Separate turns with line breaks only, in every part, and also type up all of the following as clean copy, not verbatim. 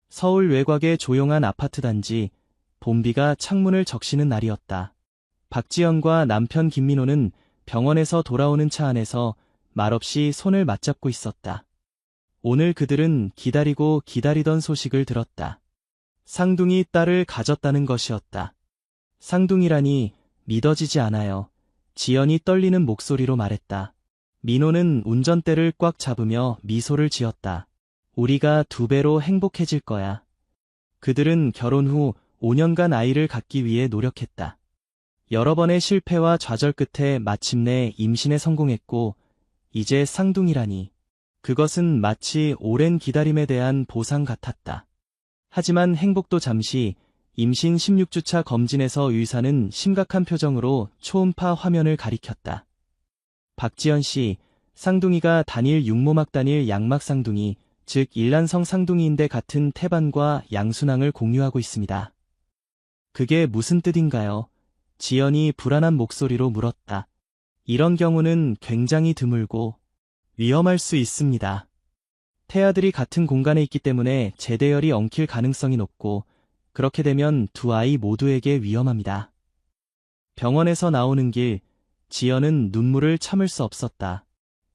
서울 외곽의 조용한 아파트 단지, 봄비가 창문을 적시는 날이었다. 박지연과 남편 김민호는 병원에서 돌아오는 차 안에서 말없이 손을 맞잡고 있었다. 오늘 그들은 기다리고 기다리던 소식을 들었다. 쌍둥이 딸을 가졌다는 것이었다. 쌍둥이라니 믿어지지 않아요. 지연이 떨리는 목소리로 말했다. 민호는 운전대를 꽉 잡으며 미소를 지었다. 우리가 2배로 행복해질 거야. 그들은 결혼 후 5년간 아이를 갖기 위해 노력했다. 여러 번의 실패와 좌절 끝에 마침내 임신에 성공했고, 이제 쌍둥이라니. 그것은 마치 오랜 기다림에 대한 보상 같았다. 하지만 행복도 잠시. 임신 16주차 검진에서 의사는 심각한 표정으로 초음파 화면을 가리켰다. 박지연 씨, 쌍둥이가 단일 육모막 단일 양막 쌍둥이, 즉 일란성 쌍둥이인데 같은 태반과 양순항을 공유하고 있습니다. 그게 무슨 뜻인가요? 지연이 불안한 목소리로 물었다. 이런 경우는 굉장히 드물고 위험할 수 있습니다. 태아들이 같은 공간에 있기 때문에 재대열이 엉킬 가능성이 높고, 그렇게 되면 2 아이 모두에게 위험합니다. 병원에서 나오는 길, 지연은 눈물을 참을 수 없었다.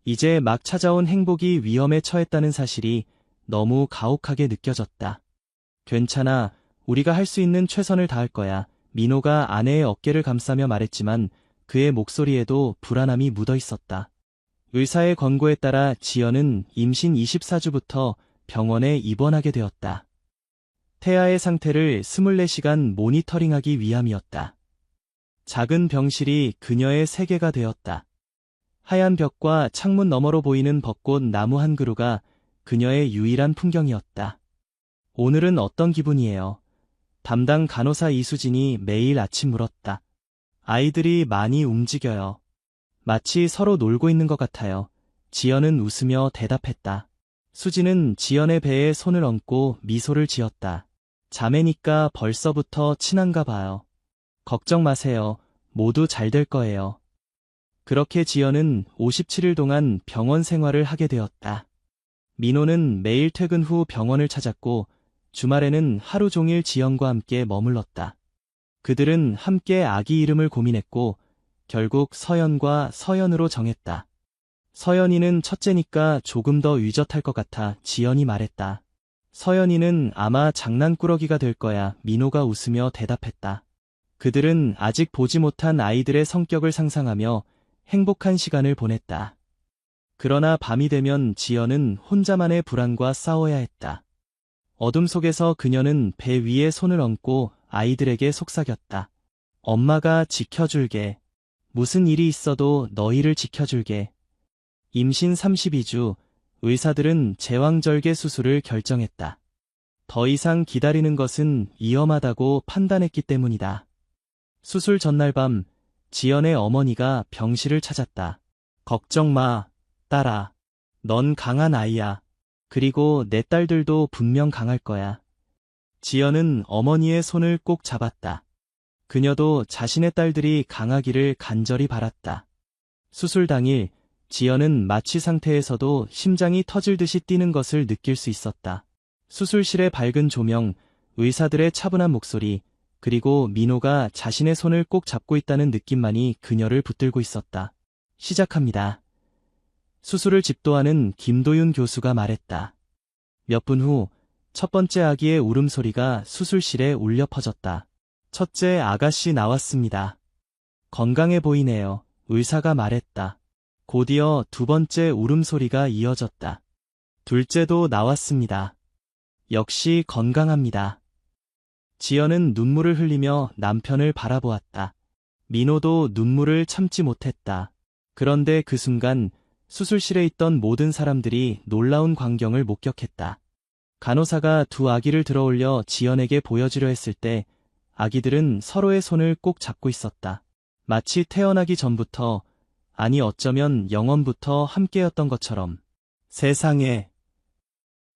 이제 막 찾아온 행복이 위험에 처했다는 사실이 너무 가혹하게 느껴졌다. 괜찮아, 우리가 할 수 있는 최선을 다할 거야. 민호가 아내의 어깨를 감싸며 말했지만 그의 목소리에도 불안함이 묻어 있었다. 의사의 권고에 따라 지연은 임신 24주부터 병원에 입원하게 되었다. 태아의 상태를 24시간 모니터링하기 위함이었다. 작은 병실이 그녀의 세계가 되었다. 하얀 벽과 창문 너머로 보이는 벚꽃 나무 한 그루가 그녀의 유일한 풍경이었다. 오늘은 어떤 기분이에요? 담당 간호사 이수진이 매일 아침 물었다. 아이들이 많이 움직여요. 마치 서로 놀고 있는 것 같아요. 지연은 웃으며 대답했다. 수진은 지연의 배에 손을 얹고 미소를 지었다. 자매니까 벌써부터 친한가 봐요. 걱정 마세요. 모두 잘 될 거예요. 그렇게 지연은 57일 동안 병원 생활을 하게 되었다. 민호는 매일 퇴근 후 병원을 찾았고, 주말에는 하루 종일 지연과 함께 머물렀다. 그들은 함께 아기 이름을 고민했고, 결국 서연과 서연으로 정했다. 서연이는 첫째니까 조금 더 의젓할 것 같아 지연이 말했다. 서연이는 아마 장난꾸러기가 될 거야. 민호가 웃으며 대답했다. 그들은 아직 보지 못한 아이들의 성격을 상상하며 행복한 시간을 보냈다. 그러나 밤이 되면 지연은 혼자만의 불안과 싸워야 했다. 어둠 속에서 그녀는 배 위에 손을 얹고 아이들에게 속삭였다. 엄마가 지켜줄게. 무슨 일이 있어도 너희를 지켜줄게. 임신 32주, 의사들은 제왕절개 수술을 결정했다. 더 이상 기다리는 것은 위험하다고 판단했기 때문이다. 수술 전날 밤, 지연의 어머니가 병실을 찾았다. 걱정 마, 딸아. 넌 강한 아이야. 그리고 내 딸들도 분명 강할 거야. 지연은 어머니의 손을 꼭 잡았다. 그녀도 자신의 딸들이 강하기를 간절히 바랐다. 수술 당일, 지연은 마취 상태에서도 심장이 터질 듯이 뛰는 것을 느낄 수 있었다. 수술실의 밝은 조명, 의사들의 차분한 목소리, 그리고 민호가 자신의 손을 꼭 잡고 있다는 느낌만이 그녀를 붙들고 있었다. 시작합니다. 수술을 집도하는 김도윤 교수가 말했다. 몇 분 후, 첫 번째 아기의 울음소리가 수술실에 울려 퍼졌다. 첫째 아가씨 나왔습니다. 건강해 보이네요. 의사가 말했다. 곧이어 2번째 울음소리가 이어졌다. 둘째도 나왔습니다. 역시 건강합니다. 지연은 눈물을 흘리며 남편을 바라보았다. 민호도 눈물을 참지 못했다. 그런데 그 순간 수술실에 있던 모든 사람들이 놀라운 광경을 목격했다. 간호사가 2 아기를 들어올려 지연에게 보여주려 했을 때 아기들은 서로의 손을 꼭 잡고 있었다. 마치 태어나기 전부터, 아니 어쩌면 영원부터 함께였던 것처럼. 세상에.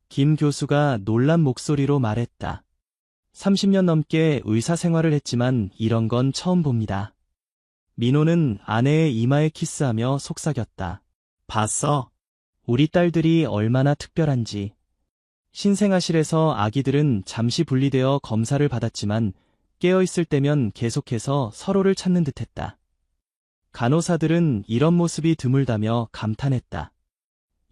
김 교수가 놀란 목소리로 말했다. 30년 넘게 의사 생활을 했지만 이런 건 처음 봅니다. 민호는 아내의 이마에 키스하며 속삭였다. 봤어? 우리 딸들이 얼마나 특별한지. 신생아실에서 아기들은 잠시 분리되어 검사를 받았지만 깨어있을 때면 계속해서 서로를 찾는 듯했다. 간호사들은 이런 모습이 드물다며 감탄했다.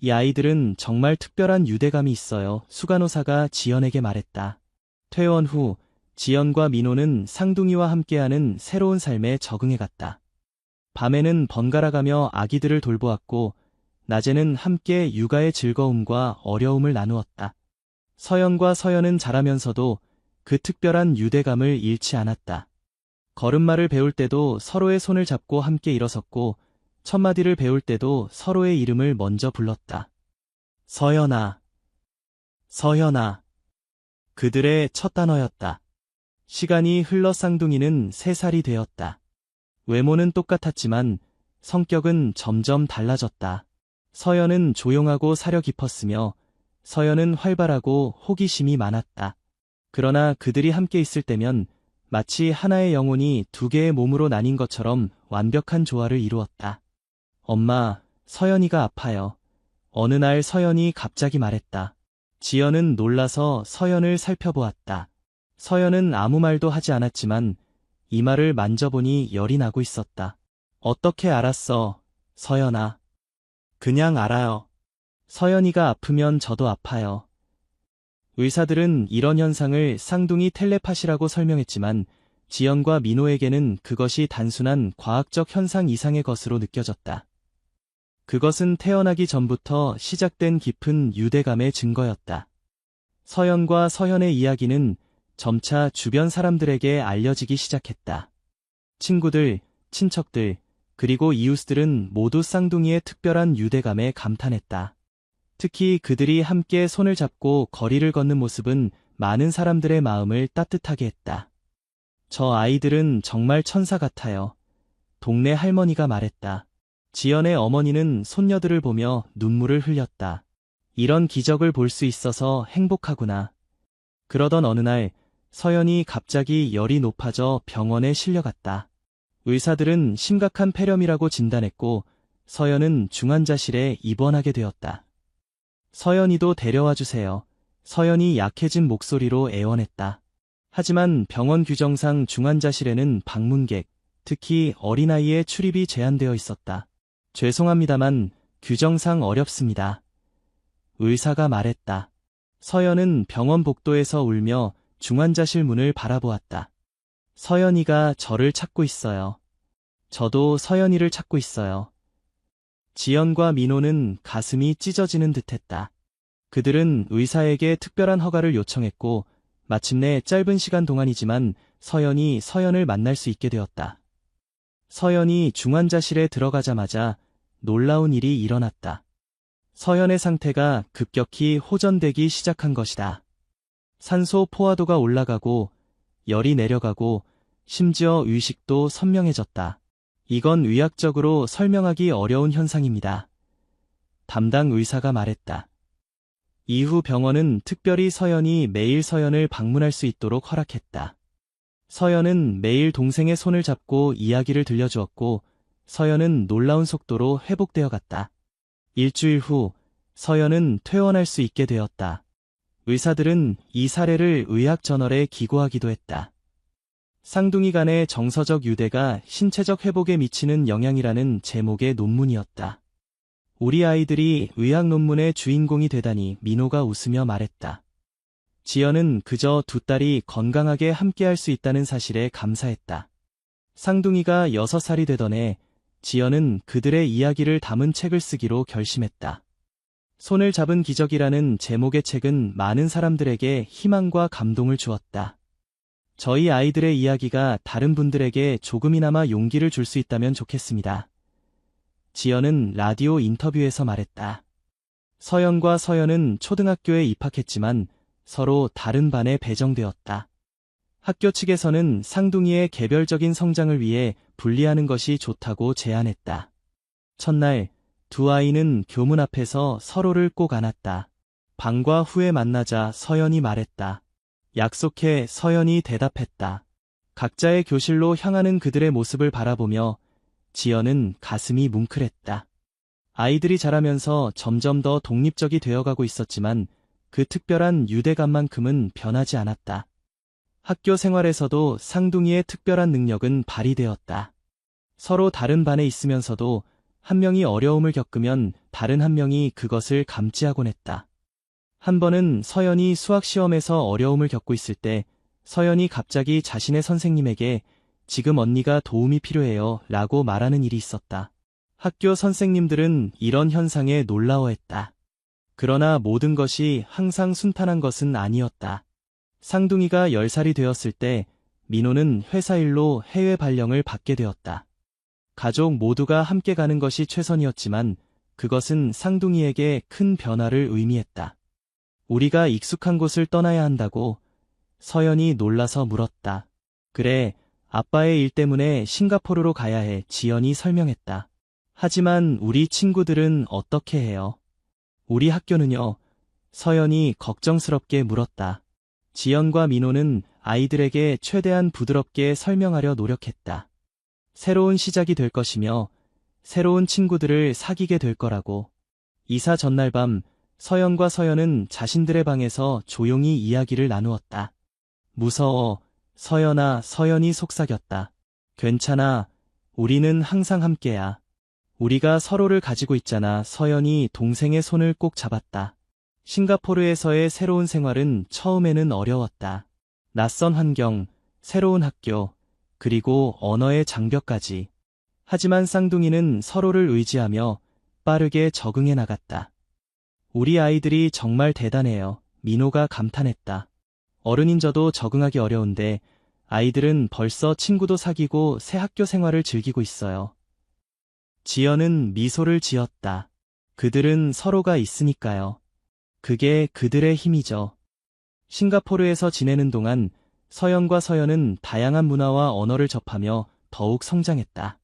이 아이들은 정말 특별한 유대감이 있어요. 수간호사가 지연에게 말했다. 퇴원 후 지연과 민호는 쌍둥이와 함께하는 새로운 삶에 적응해갔다. 밤에는 번갈아가며 아기들을 돌보았고 낮에는 함께 육아의 즐거움과 어려움을 나누었다. 서연과 서연은 자라면서도 그 특별한 유대감을 잃지 않았다. 걸음마를 배울 때도 서로의 손을 잡고 함께 일어섰고 첫마디를 배울 때도 서로의 이름을 먼저 불렀다. 서연아, 서연아. 그들의 첫 단어였다. 시간이 흘러 쌍둥이는 3살이 되었다. 외모는 똑같았지만 성격은 점점 달라졌다. 서연은 조용하고 사려 깊었으며 서연은 활발하고 호기심이 많았다. 그러나 그들이 함께 있을 때면 마치 하나의 영혼이 2개의 몸으로 나뉜 것처럼 완벽한 조화를 이루었다. 엄마, 서연이가 아파요. 어느 날 서연이 갑자기 말했다. 지연은 놀라서 서연을 살펴보았다. 서연은 아무 말도 하지 않았지만 이마를 만져보니 열이 나고 있었다. 어떻게 알았어, 서연아? 그냥 알아요. 서연이가 아프면 저도 아파요. 의사들은 이런 현상을 쌍둥이 텔레파시라고 설명했지만 지연과 민호에게는 그것이 단순한 과학적 현상 이상의 것으로 느껴졌다. 그것은 태어나기 전부터 시작된 깊은 유대감의 증거였다. 서연과 서연의 이야기는 점차 주변 사람들에게 알려지기 시작했다. 친구들, 친척들, 그리고 이웃들은 모두 쌍둥이의 특별한 유대감에 감탄했다. 특히 그들이 함께 손을 잡고 거리를 걷는 모습은 많은 사람들의 마음을 따뜻하게 했다. 저 아이들은 정말 천사 같아요. 동네 할머니가 말했다. 지연의 어머니는 손녀들을 보며 눈물을 흘렸다. 이런 기적을 볼 수 있어서 행복하구나. 그러던 어느 날 서연이 갑자기 열이 높아져 병원에 실려갔다. 의사들은 심각한 폐렴이라고 진단했고 서연은 중환자실에 입원하게 되었다. 서연이도 데려와 주세요. 서연이 약해진 목소리로 애원했다. 하지만 병원 규정상 중환자실에는 방문객, 특히 어린아이의 출입이 제한되어 있었다. 죄송합니다만 규정상 어렵습니다. 의사가 말했다. 서연은 병원 복도에서 울며 중환자실 문을 바라보았다. 서연이가 저를 찾고 있어요. 저도 서연이를 찾고 있어요. 지연과 민호는 가슴이 찢어지는 듯했다. 그들은 의사에게 특별한 허가를 요청했고 마침내 짧은 시간 동안이지만 서연이 서연을 만날 수 있게 되었다. 서연이 중환자실에 들어가자마자 놀라운 일이 일어났다. 서연의 상태가 급격히 호전되기 시작한 것이다. 산소 포화도가 올라가고 열이 내려가고 심지어 의식도 선명해졌다. 이건 의학적으로 설명하기 어려운 현상입니다. 담당 의사가 말했다. 이후 병원은 특별히 서연이 매일 서연을 방문할 수 있도록 허락했다. 서연은 매일 동생의 손을 잡고 이야기를 들려주었고 서연은 놀라운 속도로 회복되어 갔다. 일주일 후 서연은 퇴원할 수 있게 되었다. 의사들은 이 사례를 의학저널에 기고하기도 했다. 쌍둥이 간의 정서적 유대가 신체적 회복에 미치는 영향이라는 제목의 논문이었다. 우리 아이들이 의학 논문의 주인공이 되다니 민호가 웃으며 말했다. 지연은 그저 2딸이 건강하게 함께할 수 있다는 사실에 감사했다. 쌍둥이가 6살이 되던 해 지연은 그들의 이야기를 담은 책을 쓰기로 결심했다. 손을 잡은 기적이라는 제목의 책은 많은 사람들에게 희망과 감동을 주었다. 저희 아이들의 이야기가 다른 분들에게 조금이나마 용기를 줄 수 있다면 좋겠습니다. 지연은 라디오 인터뷰에서 말했다. 서연과 서연은 초등학교에 입학했지만 서로 다른 반에 배정되었다. 학교 측에서는 쌍둥이의 개별적인 성장을 위해 분리하는 것이 좋다고 제안했다. 첫날, 2 아이는 교문 앞에서 서로를 꼭 안았다. 방과 후에 만나자 서연이 말했다. 약속해. 서연이 대답했다. 각자의 교실로 향하는 그들의 모습을 바라보며 지연은 가슴이 뭉클했다. 아이들이 자라면서 점점 더 독립적이 되어가고 있었지만 그 특별한 유대감만큼은 변하지 않았다. 학교 생활에서도 쌍둥이의 특별한 능력은 발휘되었다. 서로 다른 반에 있으면서도 한 명이 어려움을 겪으면 다른 한 명이 그것을 감지하곤 했다. 한 번은 서연이 수학 시험에서 어려움을 겪고 있을 때 서연이 갑자기 자신의 선생님에게 지금 언니가 도움이 필요해요 라고 말하는 일이 있었다. 학교 선생님들은 이런 현상에 놀라워했다. 그러나 모든 것이 항상 순탄한 것은 아니었다. 쌍둥이가 10살이 되었을 때 민호는 회사 일로 해외 발령을 받게 되었다. 가족 모두가 함께 가는 것이 최선이었지만 그것은 쌍둥이에게 큰 변화를 의미했다. 우리가 익숙한 곳을 떠나야 한다고? 서연이 놀라서 물었다. 그래, 아빠의 일 때문에 싱가포르로 가야 해, 지연이 설명했다. 하지만 우리 친구들은 어떻게 해요? 우리 학교는요? 서연이 걱정스럽게 물었다. 지연과 민호는 아이들에게 최대한 부드럽게 설명하려 노력했다. 새로운 시작이 될 것이며 새로운 친구들을 사귀게 될 거라고. 이사 전날 밤 서연과 서연은 자신들의 방에서 조용히 이야기를 나누었다. 무서워, 서연아, 서연이 속삭였다. 괜찮아, 우리는 항상 함께야. 우리가 서로를 가지고 있잖아. 서연이 동생의 손을 꼭 잡았다. 싱가포르에서의 새로운 생활은 처음에는 어려웠다. 낯선 환경, 새로운 학교, 그리고 언어의 장벽까지. 하지만 쌍둥이는 서로를 의지하며 빠르게 적응해 나갔다. 우리 아이들이 정말 대단해요. 민호가 감탄했다. 어른인 저도 적응하기 어려운데 아이들은 벌써 친구도 사귀고 새 학교 생활을 즐기고 있어요. 지연은 미소를 지었다. 그들은 서로가 있으니까요. 그게 그들의 힘이죠. 싱가포르에서 지내는 동안 서연과 서연은 다양한 문화와 언어를 접하며 더욱 성장했다.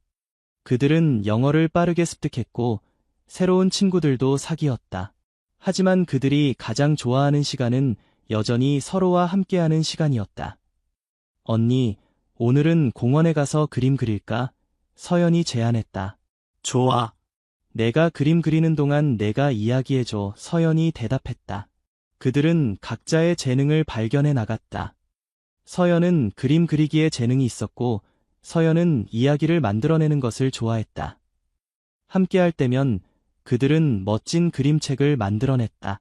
그들은 영어를 빠르게 습득했고 새로운 친구들도 사귀었다. 하지만 그들이 가장 좋아하는 시간은 여전히 서로와 함께하는 시간이었다. 언니, 오늘은 공원에 가서 그림 그릴까? 서연이 제안했다. 좋아. 내가 그림 그리는 동안 내가 이야기해줘. 서연이 대답했다. 그들은 각자의 재능을 발견해 나갔다. 서연은 그림 그리기에 재능이 있었고 서연은 이야기를 만들어내는 것을 좋아했다. 함께할 때면 그들은 멋진 그림책을 만들어냈다.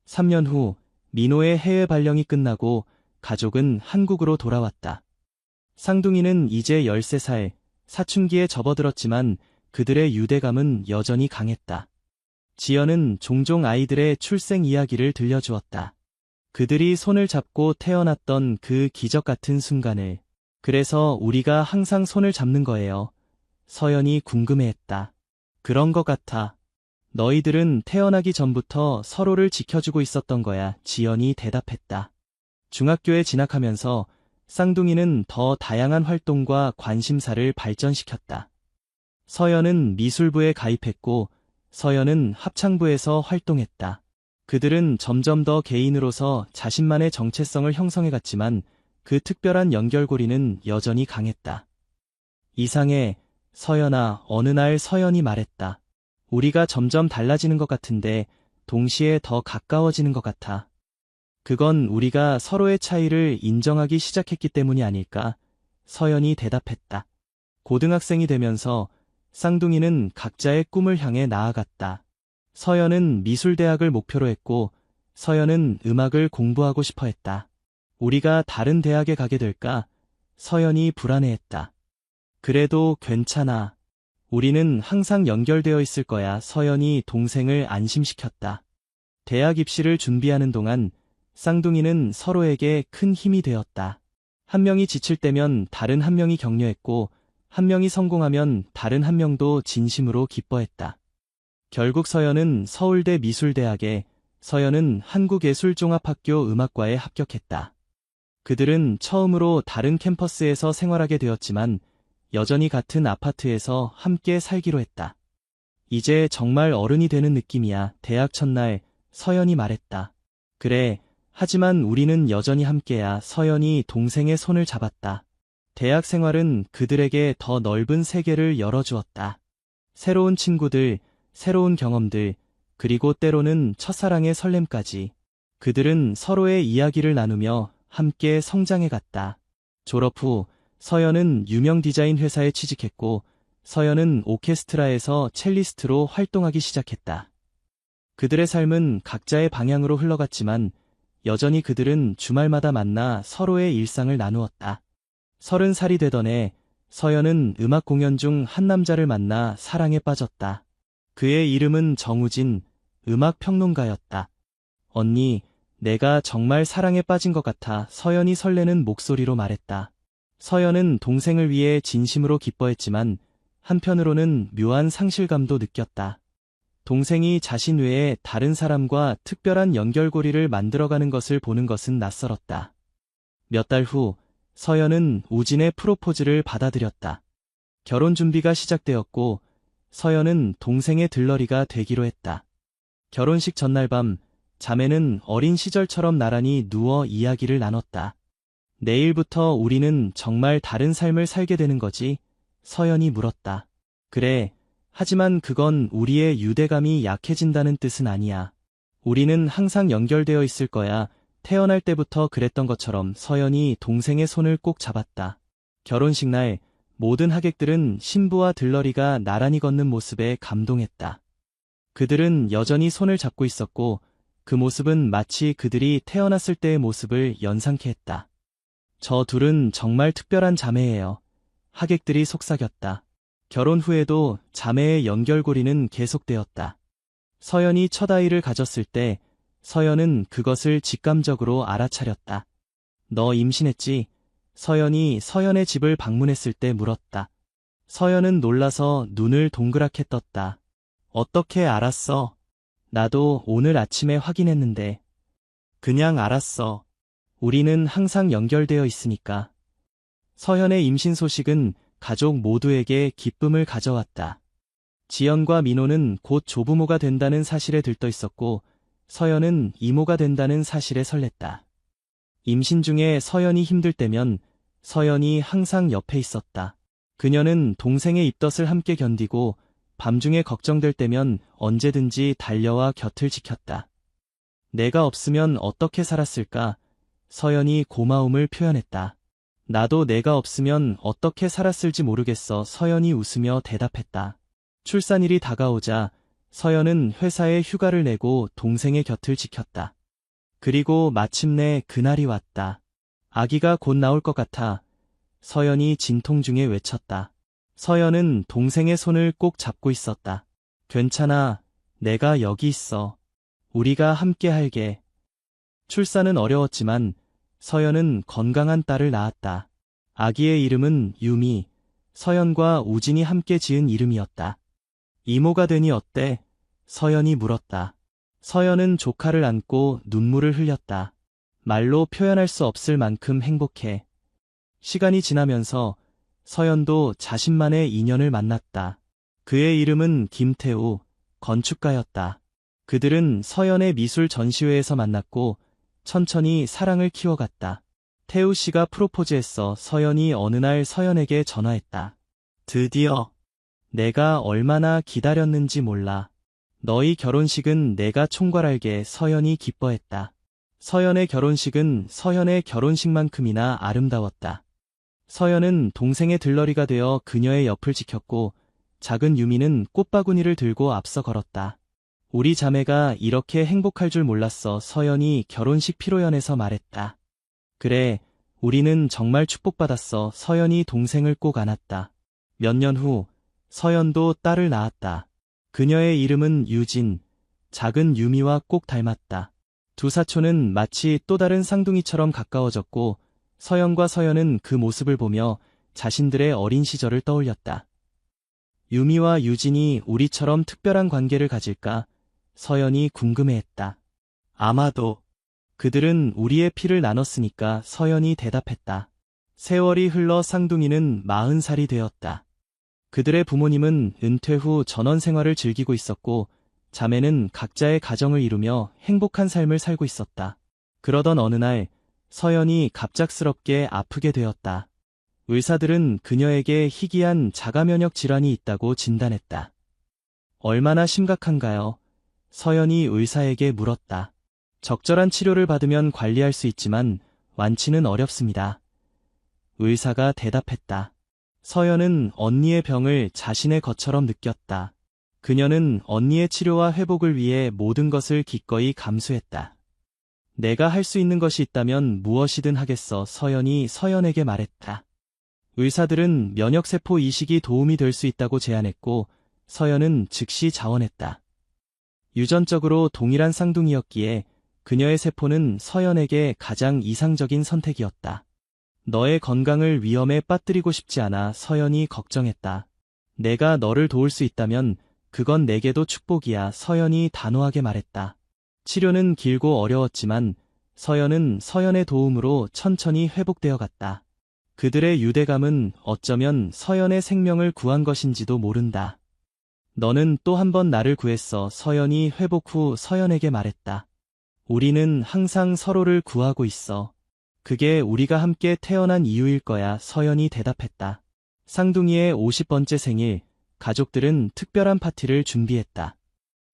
3년 후 민호의 해외 발령이 끝나고 가족은 한국으로 돌아왔다. 쌍둥이는 이제 13살, 사춘기에 접어들었지만 그들의 유대감은 여전히 강했다. 지연은 종종 아이들의 출생 이야기를 들려주었다. 그들이 손을 잡고 태어났던 그 기적 같은 순간을. 그래서 우리가 항상 손을 잡는 거예요. 서연이 궁금해했다. 그런 것 같아. 너희들은 태어나기 전부터 서로를 지켜주고 있었던 거야. 지연이 대답했다. 중학교에 진학하면서 쌍둥이는 더 다양한 활동과 관심사를 발전시켰다. 서연은 미술부에 가입했고 서연은 합창부에서 활동했다. 그들은 점점 더 개인으로서 자신만의 정체성을 형성해갔지만 그 특별한 연결고리는 여전히 강했다. 이상해, 서연아. 어느 날 서연이 말했다. 우리가 점점 달라지는 것 같은데 동시에 더 가까워지는 것 같아. 그건 우리가 서로의 차이를 인정하기 시작했기 때문이 아닐까? 서연이 대답했다. 고등학생이 되면서 쌍둥이는 각자의 꿈을 향해 나아갔다. 서연은 미술대학을 목표로 했고 서연은 음악을 공부하고 싶어 했다. 우리가 다른 대학에 가게 될까? 서연이 불안해했다. 그래도 괜찮아. 우리는 항상 연결되어 있을 거야. 서연이 동생을 안심시켰다. 대학 입시를 준비하는 동안 쌍둥이는 서로에게 큰 힘이 되었다. 한 명이 지칠 때면 다른 한 명이 격려했고 한 명이 성공하면 다른 한 명도 진심으로 기뻐했다. 결국 서연은 서울대 미술대학에, 서연은 한국예술종합학교 음악과에 합격했다. 그들은 처음으로 다른 캠퍼스에서 생활하게 되었지만 여전히 같은 아파트에서 함께 살기로 했다. 이제 정말 어른이 되는 느낌이야. 대학 첫날 서연이 말했다. 그래, 하지만 우리는 여전히 함께야. 서연이 동생의 손을 잡았다. 대학 생활은 그들에게 더 넓은 세계를 열어주었다. 새로운 친구들, 새로운 경험들, 그리고 때로는 첫사랑의 설렘까지. 그들은 서로의 이야기를 나누며 함께 성장해 갔다. 졸업 후 서연은 유명 디자인 회사에 취직했고 서연은 오케스트라에서 첼리스트로 활동하기 시작했다. 그들의 삶은 각자의 방향으로 흘러갔지만 여전히 그들은 주말마다 만나 서로의 일상을 나누었다. 30살이 되던 해 서연은 음악 공연 중 한 남자를 만나 사랑에 빠졌다. 그의 이름은 정우진, 음악 평론가였다. 언니, 내가 정말 사랑에 빠진 것 같아. 서연이 설레는 목소리로 말했다. 서연은 동생을 위해 진심으로 기뻐했지만 한편으로는 묘한 상실감도 느꼈다. 동생이 자신 외에 다른 사람과 특별한 연결고리를 만들어가는 것을 보는 것은 낯설었다. 몇 달 후 서연은 우진의 프로포즈를 받아들였다. 결혼 준비가 시작되었고 서연은 동생의 들러리가 되기로 했다. 결혼식 전날 밤 자매는 어린 시절처럼 나란히 누워 이야기를 나눴다. 내일부터 우리는 정말 다른 삶을 살게 되는 거지? 서연이 물었다. 그래. 하지만 그건 우리의 유대감이 약해진다는 뜻은 아니야. 우리는 항상 연결되어 있을 거야. 태어날 때부터 그랬던 것처럼. 서연이 동생의 손을 꼭 잡았다. 결혼식 날 모든 하객들은 신부와 들러리가 나란히 걷는 모습에 감동했다. 그들은 여전히 손을 잡고 있었고 그 모습은 마치 그들이 태어났을 때의 모습을 연상케 했다. 저 둘은 정말 특별한 자매예요. 하객들이 속삭였다. 결혼 후에도 자매의 연결고리는 계속되었다. 서연이 첫 아이를 가졌을 때 서연은 그것을 직감적으로 알아차렸다. 너 임신했지? 서연이 서연의 집을 방문했을 때 물었다. 서연은 놀라서 눈을 동그랗게 떴다. 어떻게 알았어? 나도 오늘 아침에 확인했는데. 그냥 알았어. 우리는 항상 연결되어 있으니까. 서연의 임신 소식은 가족 모두에게 기쁨을 가져왔다. 지연과 민호는 곧 조부모가 된다는 사실에 들떠 있었고 서연은 이모가 된다는 사실에 설렜다. 임신 중에 서연이 힘들 때면 서연이 항상 옆에 있었다. 그녀는 동생의 입덧을 함께 견디고 밤중에 걱정될 때면 언제든지 달려와 곁을 지켰다. 내가 없으면 어떻게 살았을까? 서연이 고마움을 표현했다. 나도 내가 없으면 어떻게 살았을지 모르겠어. 서연이 웃으며 대답했다. 출산일이 다가오자 서연은 회사에 휴가를 내고 동생의 곁을 지켰다. 그리고 마침내 그날이 왔다. 아기가 곧 나올 것 같아. 서연이 진통 중에 외쳤다. 서연은 동생의 손을 꼭 잡고 있었다. 괜찮아. 내가 여기 있어. 우리가 함께 할게. 출산은 어려웠지만 서연은 건강한 딸을 낳았다. 아기의 이름은 유미, 서연과 우진이 함께 지은 이름이었다. 이모가 되니 어때? 서연이 물었다. 서연은 조카를 안고 눈물을 흘렸다. 말로 표현할 수 없을 만큼 행복해. 시간이 지나면서 서연도 자신만의 인연을 만났다. 그의 이름은 김태우, 건축가였다. 그들은 서연의 미술 전시회에서 만났고 천천히 사랑을 키워갔다. 태우 씨가 프로포즈했어. 서연이 어느 날 서연에게 전화했다. 드디어. 내가 얼마나 기다렸는지 몰라. 너희 결혼식은 내가 총괄할게. 서연이 기뻐했다. 서연의 결혼식은 서연의 결혼식만큼이나 아름다웠다. 서연은 동생의 들러리가 되어 그녀의 옆을 지켰고 작은 유미는 꽃바구니를 들고 앞서 걸었다. 우리 자매가 이렇게 행복할 줄 몰랐어. 서연이 결혼식 피로연에서 말했다. 그래, 우리는 정말 축복받았어. 서연이 동생을 꼭 안았다. 몇 년 후 서연도 딸을 낳았다. 그녀의 이름은 유진, 작은 유미와 꼭 닮았다. 두 사촌은 마치 또 다른 쌍둥이처럼 가까워졌고 서연과 서연은 그 모습을 보며 자신들의 어린 시절을 떠올렸다. 유미와 유진이 우리처럼 특별한 관계를 가질까? 서연이 궁금해했다. 아마도. 그들은 우리의 피를 나눴으니까. 서연이 대답했다. 세월이 흘러 쌍둥이는 40살이 되었다. 그들의 부모님은 은퇴 후 전원 생활을 즐기고 있었고 자매는 각자의 가정을 이루며 행복한 삶을 살고 있었다. 그러던 어느 날 서연이 갑작스럽게 아프게 되었다. 의사들은 그녀에게 희귀한 자가면역 질환이 있다고 진단했다. 얼마나 심각한가요? 서연이 의사에게 물었다. 적절한 치료를 받으면 관리할 수 있지만 완치는 어렵습니다. 의사가 대답했다. 서연은 언니의 병을 자신의 것처럼 느꼈다. 그녀는 언니의 치료와 회복을 위해 모든 것을 기꺼이 감수했다. 내가 할 수 있는 것이 있다면 무엇이든 하겠어. 서연이 서연에게 말했다. 의사들은 면역세포 이식이 도움이 될 수 있다고 제안했고 서연은 즉시 자원했다. 유전적으로 동일한 쌍둥이였기에 그녀의 세포는 서연에게 가장 이상적인 선택이었다. 너의 건강을 위험에 빠뜨리고 싶지 않아. 서연이 걱정했다. 내가 너를 도울 수 있다면 그건 내게도 축복이야. 서연이 단호하게 말했다. 치료는 길고 어려웠지만 서연은 서연의 도움으로 천천히 회복되어 갔다. 그들의 유대감은 어쩌면 서연의 생명을 구한 것인지도 모른다. 너는 또 한 번 나를 구했어. 서연이 회복 후 서연에게 말했다. 우리는 항상 서로를 구하고 있어. 그게 우리가 함께 태어난 이유일 거야. 서연이 대답했다. 쌍둥이의 50번째 생일, 가족들은 특별한 파티를 준비했다.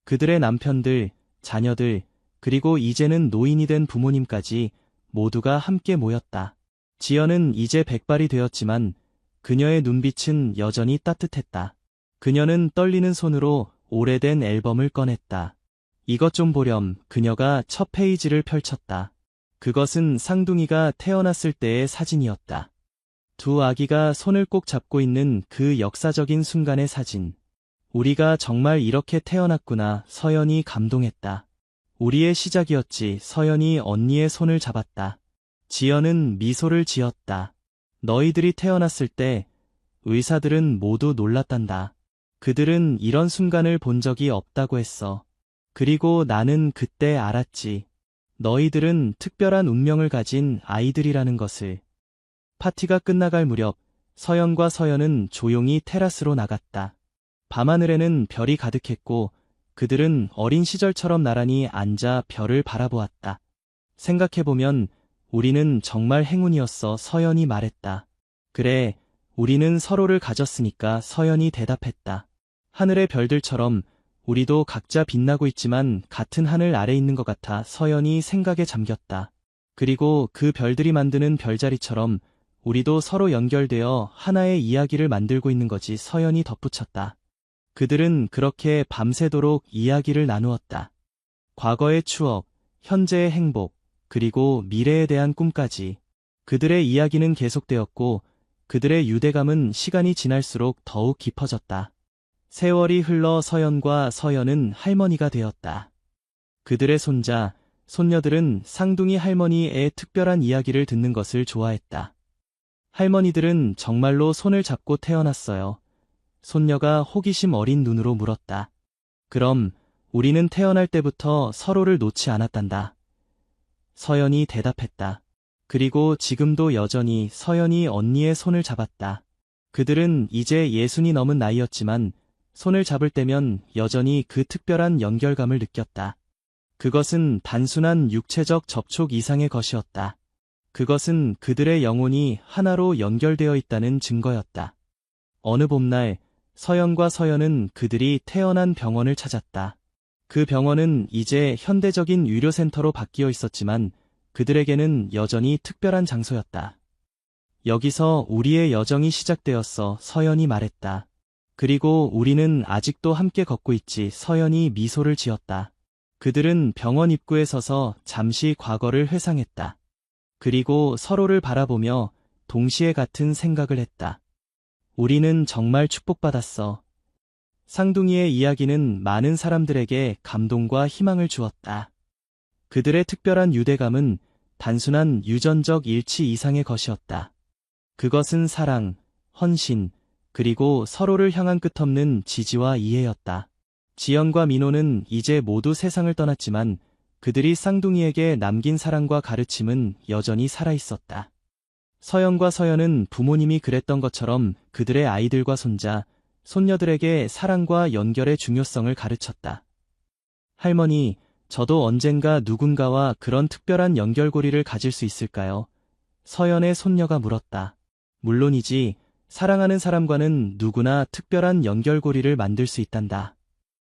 그들의 남편들, 자녀들, 그리고 이제는 노인이 된 부모님까지 모두가 함께 모였다. 지연은 이제 백발이 되었지만 그녀의 눈빛은 여전히 따뜻했다. 그녀는 떨리는 손으로 오래된 앨범을 꺼냈다. 이것 좀 보렴. 그녀가 첫 페이지를 펼쳤다. 그것은 쌍둥이가 태어났을 때의 사진이었다. 두 아기가 손을 꼭 잡고 있는 그 역사적인 순간의 사진. 우리가 정말 이렇게 태어났구나. 서연이 감동했다. 우리의 시작이었지. 서연이 언니의 손을 잡았다. 지연은 미소를 지었다. 너희들이 태어났을 때 의사들은 모두 놀랐단다. 그들은 이런 순간을 본 적이 없다고 했어. 그리고 나는 그때 알았지. 너희들은 특별한 운명을 가진 아이들이라는 것을. 파티가 끝나갈 무렵 서연과 서연은 조용히 테라스로 나갔다. 밤하늘에는 별이 가득했고 그들은 어린 시절처럼 나란히 앉아 별을 바라보았다. 생각해보면 우리는 정말 행운이었어. 서연이 말했다. 그래, 우리는 서로를 가졌으니까. 서연이 대답했다. 하늘의 별들처럼 우리도 각자 빛나고 있지만 같은 하늘 아래 있는 것 같아. 서연이 생각에 잠겼다. 그리고 그 별들이 만드는 별자리처럼 우리도 서로 연결되어 하나의 이야기를 만들고 있는 거지. 서연이 덧붙였다. 그들은 그렇게 밤새도록 이야기를 나누었다. 과거의 추억, 현재의 행복, 그리고 미래에 대한 꿈까지. 그들의 이야기는 계속되었고 그들의 유대감은 시간이 지날수록 더욱 깊어졌다. 세월이 흘러 서연과 서연은 할머니가 되었다. 그들의 손자, 손녀들은 쌍둥이 할머니의 특별한 이야기를 듣는 것을 좋아했다. 할머니들은 정말로 손을 잡고 태어났어요. 손녀가 호기심 어린 눈으로 물었다. 그럼 우리는 태어날 때부터 서로를 놓지 않았단다. 서연이 대답했다. 그리고 지금도 여전히. 서연이 언니의 손을 잡았다. 그들은 이제 60이 넘은 나이였지만 손을 잡을 때면 여전히 그 특별한 연결감을 느꼈다. 그것은 단순한 육체적 접촉 이상의 것이었다. 그것은 그들의 영혼이 하나로 연결되어 있다는 증거였다. 어느 봄날 서연과 서연은 그들이 태어난 병원을 찾았다. 그 병원은 이제 현대적인 의료센터로 바뀌어 있었지만 그들에게는 여전히 특별한 장소였다. 여기서 우리의 여정이 시작되었어. 서연이 말했다. 그리고 우리는 아직도 함께 걷고 있지. 서연이 미소를 지었다. 그들은 병원 입구에 서서 잠시 과거를 회상했다. 그리고 서로를 바라보며 동시에 같은 생각을 했다. 우리는 정말 축복받았어. 쌍둥이의 이야기는 많은 사람들에게 감동과 희망을 주었다. 그들의 특별한 유대감은 단순한 유전적 일치 이상의 것이었다. 그것은 사랑, 헌신, 그리고 서로를 향한 끝없는 지지와 이해였다. 지연과 민호는 이제 모두 세상을 떠났지만 그들이 쌍둥이에게 남긴 사랑과 가르침은 여전히 살아있었다. 서연과 서연은 부모님이 그랬던 것처럼 그들의 아이들과 손자, 손녀들에게 사랑과 연결의 중요성을 가르쳤다. 할머니, 저도 언젠가 누군가와 그런 특별한 연결고리를 가질 수 있을까요? 서연의 손녀가 물었다. 물론이지. 사랑하는 사람과는 누구나 특별한 연결고리를 만들 수 있단다.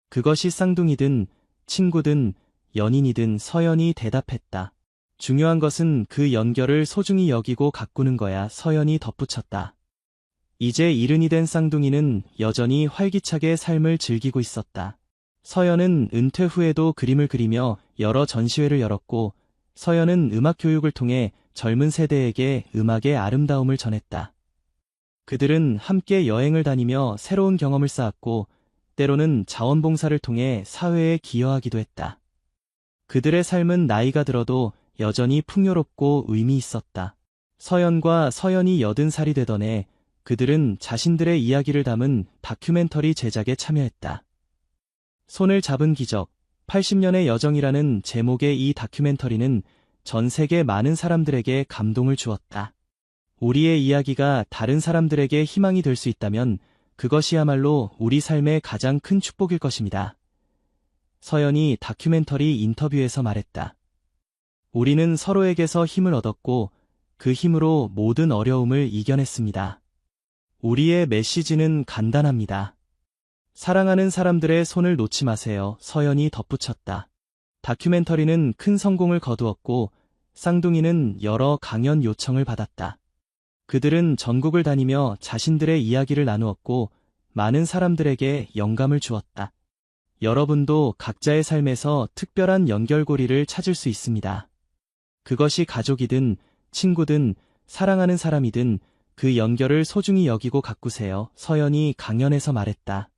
그것이 쌍둥이든 친구든 연인이든 서연이 대답했다. 중요한 것은 그 연결을 소중히 여기고 가꾸는 거야. 서연이 덧붙였다. 이제 70이 된 쌍둥이는 여전히 활기차게 삶을 즐기고 있었다. 서연은 은퇴 후에도 그림을 그리며 여러 전시회를 열었고, 서연은 음악 교육을 통해 젊은 세대에게 음악의 아름다움을 전했다. 그들은 함께 여행을 다니며 새로운 경험을 쌓았고, 때로는 자원봉사를 통해 사회에 기여하기도 했다. 그들의 삶은 나이가 들어도 여전히 풍요롭고 의미 있었다. 서연과 서연이 80살이 되던 해, 그들은 자신들의 이야기를 담은 다큐멘터리 제작에 참여했다. 손을 잡은 기적, 80년의 여정이라는 제목의 이 다큐멘터리는 전 세계 많은 사람들에게 감동을 주었다. 우리의 이야기가 다른 사람들에게 희망이 될 수 있다면 그것이야말로 우리 삶의 가장 큰 축복일 것입니다. 서연이 다큐멘터리 인터뷰에서 말했다. 우리는 서로에게서 힘을 얻었고 그 힘으로 모든 어려움을 이겨냈습니다. 우리의 메시지는 간단합니다. 사랑하는 사람들의 손을 놓지 마세요. 서연이 덧붙였다. 다큐멘터리는 큰 성공을 거두었고 쌍둥이는 여러 강연 요청을 받았다. 그들은 전국을 다니며 자신들의 이야기를 나누었고 많은 사람들에게 영감을 주었다. 여러분도 각자의 삶에서 특별한 연결고리를 찾을 수 있습니다. 그것이 가족이든 친구든 사랑하는 사람이든 그 연결을 소중히 여기고 가꾸세요. 서연이 강연에서 말했다.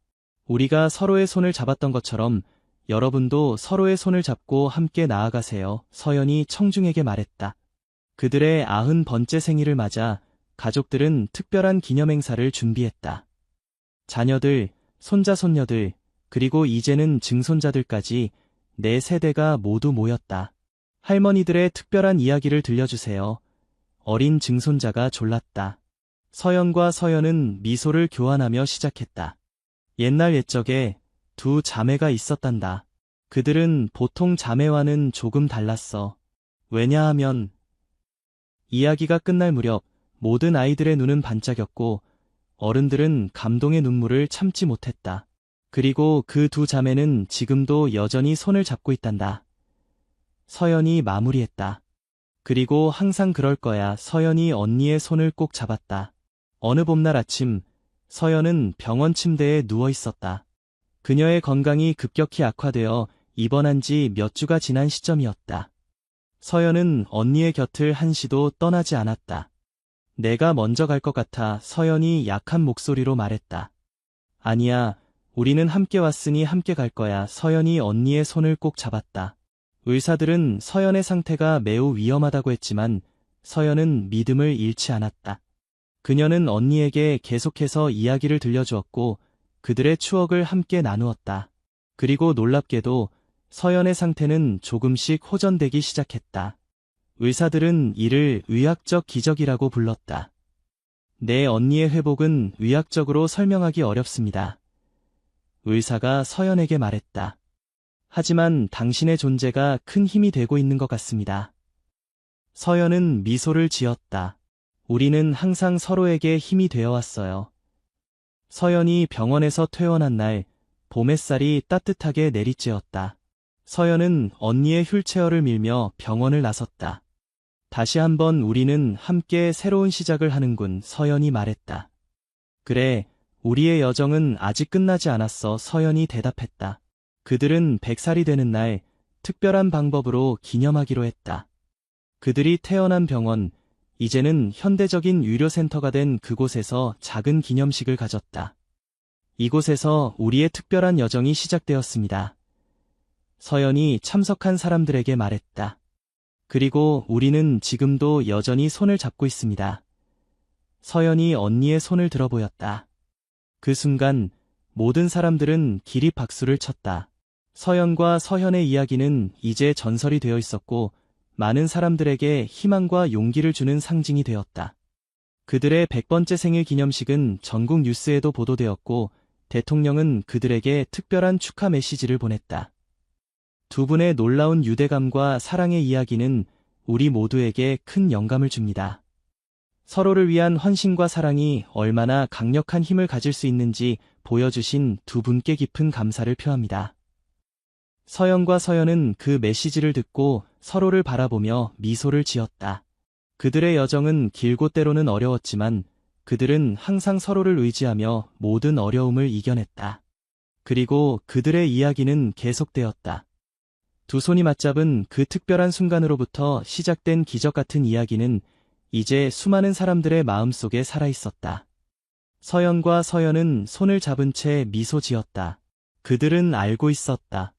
우리가 서로의 손을 잡았던 것처럼 여러분도 서로의 손을 잡고 함께 나아가세요. 서연이 청중에게 말했다. 그들의 90번째 생일을 맞아 가족들은 특별한 기념행사를 준비했다. 자녀들, 손자, 손녀들, 그리고 이제는 증손자들까지 4세대가 모두 모였다. 할머니들의 특별한 이야기를 들려주세요. 어린 증손자가 졸랐다. 서연과 서연은 미소를 교환하며 시작했다. 옛날 옛적에 2 자매가 있었단다. 그들은 보통 자매와는 조금 달랐어. 왜냐하면 이야기가 끝날 무렵 모든 아이들의 눈은 반짝였고 어른들은 감동의 눈물을 참지 못했다. 그리고 그 2 자매는 지금도 여전히 손을 잡고 있단다. 서연이 마무리했다. 그리고 항상 그럴 거야. 서연이 언니의 손을 꼭 잡았다. 어느 봄날 아침, 서연은 병원 침대에 누워 있었다. 그녀의 건강이 급격히 악화되어 입원한 지 몇 주가 지난 시점이었다. 서연은 언니의 곁을 한시도 떠나지 않았다. 내가 먼저 갈 것 같아. 서연이 약한 목소리로 말했다. 아니야, 우리는 함께 왔으니 함께 갈 거야. 서연이 언니의 손을 꼭 잡았다. 의사들은 서연의 상태가 매우 위험하다고 했지만 서연은 믿음을 잃지 않았다. 그녀는 언니에게 계속해서 이야기를 들려주었고 그들의 추억을 함께 나누었다. 그리고 놀랍게도 서연의 상태는 조금씩 호전되기 시작했다. 의사들은 이를 의학적 기적이라고 불렀다. 내 언니의 회복은 의학적으로 설명하기 어렵습니다. 의사가 서연에게 말했다. 하지만 당신의 존재가 큰 힘이 되고 있는 것 같습니다. 서연은 미소를 지었다. 우리는 항상 서로에게 힘이 되어 왔어요. 서연이 병원에서 퇴원한 날, 봄 햇살이 따뜻하게 내리쬐었다. 서연은 언니의 휠체어를 밀며 병원을 나섰다. 다시 한번 우리는 함께 새로운 시작을 하는군. 서연이 말했다. 그래, 우리의 여정은 아직 끝나지 않았어. 서연이 대답했다. 그들은 100살이 되는 날 특별한 방법으로 기념하기로 했다. 그들이 태어난 병원, 이제는 현대적인 의료센터가 된 그곳에서 작은 기념식을 가졌다. 이곳에서 우리의 특별한 여정이 시작되었습니다. 서연이 참석한 사람들에게 말했다. 그리고 우리는 지금도 여전히 손을 잡고 있습니다. 서연이 언니의 손을 들어 보였다. 그 순간 모든 사람들은 기립 박수를 쳤다. 서연과 서현의 이야기는 이제 전설이 되어 있었고 많은 사람들에게 희망과 용기를 주는 상징이 되었다. 그들의 100번째 생일 기념식은 전국 뉴스에도 보도되었고 대통령은 그들에게 특별한 축하 메시지를 보냈다. 두 분의 놀라운 유대감과 사랑의 이야기는 우리 모두에게 큰 영감을 줍니다. 서로를 위한 헌신과 사랑이 얼마나 강력한 힘을 가질 수 있는지 보여주신 두 분께 깊은 감사를 표합니다. 서영과 서연은 그 메시지를 듣고 서로를 바라보며 미소를 지었다. 그들의 여정은 길고 때로는 어려웠지만 그들은 항상 서로를 의지하며 모든 어려움을 이겨냈다. 그리고 그들의 이야기는 계속되었다. 두 손이 맞잡은 그 특별한 순간으로부터 시작된 기적 같은 이야기는 이제 수많은 사람들의 마음속에 살아있었다. 서연과 서연은 손을 잡은 채 미소 지었다. 그들은 알고 있었다.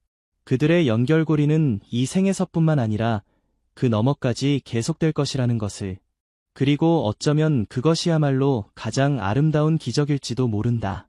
그들의 연결고리는 이 생에서뿐만 아니라 그 너머까지 계속될 것이라는 것을. 그리고 어쩌면 그것이야말로 가장 아름다운 기적일지도 모른다.